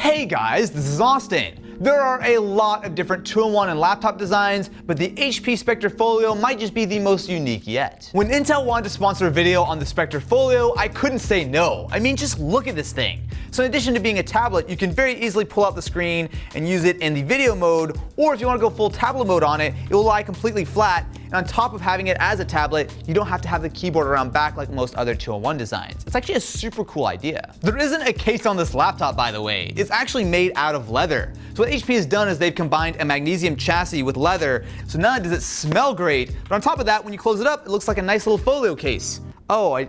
Hey guys, this is Austin. There are a lot of different two-in-one and laptop designs, but the HP Spectre Folio might just be the most unique yet. When Intel wanted to sponsor a video on the Spectre Folio, I couldn't say no. I mean, just look at this thing. So in addition to being a tablet, you can very easily pull out the screen and use it in the video mode, or if you want to go full tablet mode on it, it will lie completely flat. And on top of having it as a tablet, you don't have to have the keyboard around back like most other two-in-one designs. It's actually a super cool idea. There isn't a case on this laptop, by the way. It's actually made out of leather. So what HP has done is they've combined a magnesium chassis with leather, so not only does it smell great, but on top of that, when you close it up, it looks like a nice little folio case. Oh, is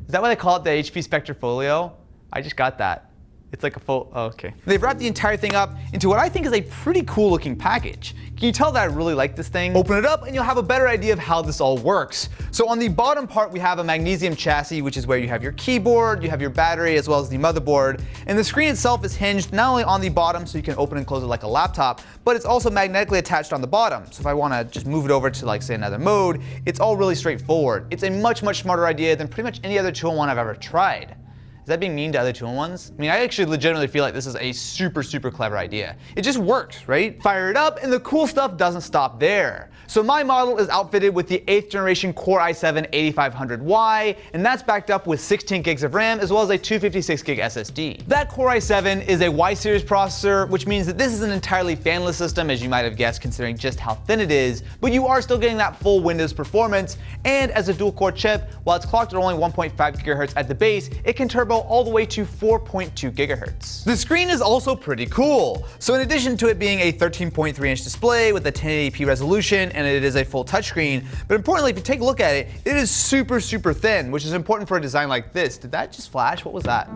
that why they call it the HP Spectre Folio? I just got that. It's like a full, oh, okay. They've wrapped the entire thing up into what I think is a pretty cool looking package. Can you tell that I really like this thing? Open it up and you'll have a better idea of how this all works. So on the bottom part, we have a magnesium chassis, which is where you have your keyboard, you have your battery, as well as the motherboard. And the screen itself is hinged not only on the bottom, so you can open and close it like a laptop, but it's also magnetically attached on the bottom. So if I wanna just move it over to like say another mode, it's all really straightforward. It's a much, much smarter idea than pretty much any other two-in-one I've ever tried. Is that being mean to other two-in-ones? I mean, I actually legitimately feel like this is a super, super clever idea. It just works, right? Fire it up and the cool stuff doesn't stop there. So my model is outfitted with the 8th generation Core i7-8500Y, and that's backed up with 16 gigs of RAM as well as a 256 gig SSD. That Core i7 is a Y series processor, which means that this is an entirely fanless system, as you might have guessed considering just how thin it is, but you are still getting that full Windows performance, and as a dual core chip, while it's clocked at only 1.5 GHz at the base, it can turbo all the way to 4.2 GHz. The screen is also pretty cool. So in addition to it being a 13.3-inch display with a 1080p resolution, and it is a full touchscreen, but importantly, if you take a look at it, it is super, super thin, which is important for a design like this. Did that just flash? What was that?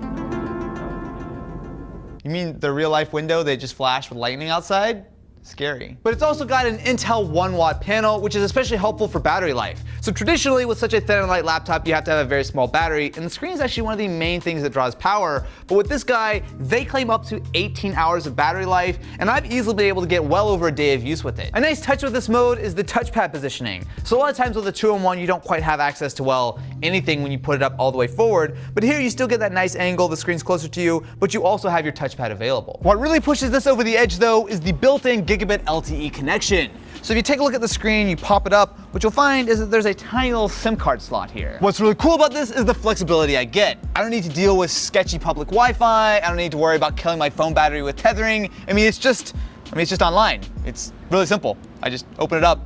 You mean the real life window they just flashed with lightning outside? Scary. But it's also got an Intel 1-watt panel, which is especially helpful for battery life. So traditionally, with such a thin and light laptop, you have to have a very small battery, and the screen is actually one of the main things that draws power. But with this guy, they claim up to 18 hours of battery life, and I've easily been able to get well over a day of use with it. A nice touch with this mode is the touchpad positioning. So a lot of times with a two-in-one, you don't quite have access to, well, anything when you put it up all the way forward, but here you still get that nice angle, the screen's closer to you, but you also have your touchpad available. What really pushes this over the edge though is the built-in gigabit LTE connection. So if you take a look at the screen, you pop it up, what you'll find is that there's a tiny little SIM card slot here. What's really cool about this is the flexibility I get. I don't need to deal with sketchy public Wi-Fi, I don't need to worry about killing my phone battery with tethering. It's just online. It's really simple. I just open it up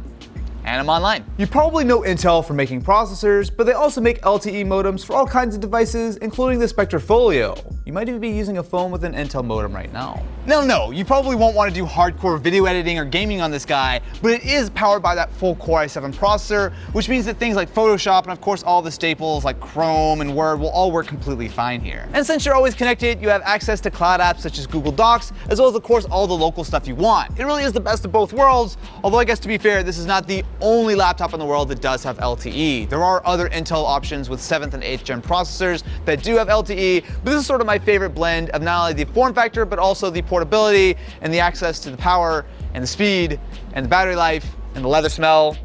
and I'm online. You probably know Intel for making processors, but they also make LTE modems for all kinds of devices, including the Spectre Folio. You might even be using a phone with an Intel modem right now. No, you probably won't want to do hardcore video editing or gaming on this guy, but it is powered by that full Core i7 processor, which means that things like Photoshop and of course all the staples like Chrome and Word will all work completely fine here. And since you're always connected, you have access to cloud apps such as Google Docs, as well as of course all the local stuff you want. It really is the best of both worlds, although I guess to be fair, this is not the only laptop in the world that does have LTE. There are other Intel options with 7th and 8th gen processors that do have LTE, but this is sort of my favorite blend of not only the form factor, but also the portability and the access to the power and the speed and the battery life and the leather smell.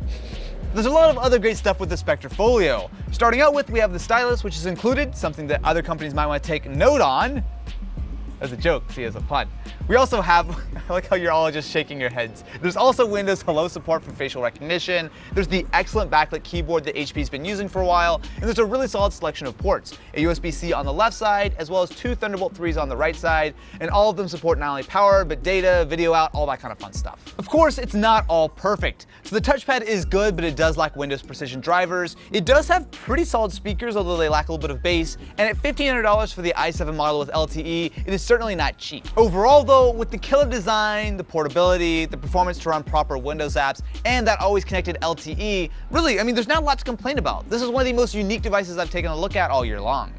There's a lot of other great stuff with the Spectre Folio. Starting out with, we have the stylus, which is included, something that other companies might want to take note on. As a joke, see, as a pun. We also have, I like how you're all just shaking your heads. There's also Windows Hello support for facial recognition. There's the excellent backlit keyboard that HP's been using for a while, and there's a really solid selection of ports. A USB-C on the left side, as well as 2 Thunderbolt 3s on the right side, and all of them support not only power, but data, video out, all that kind of fun stuff. Of course, it's not all perfect. So the touchpad is good, but it does lack Windows Precision drivers. It does have pretty solid speakers, although they lack a little bit of bass, and at $1,500 for the i7 model with LTE, it is certainly not cheap. Overall though, with the killer design, the portability, the performance to run proper Windows apps, and that always connected LTE, really, there's not a lot to complain about. This is one of the most unique devices I've taken a look at all year long.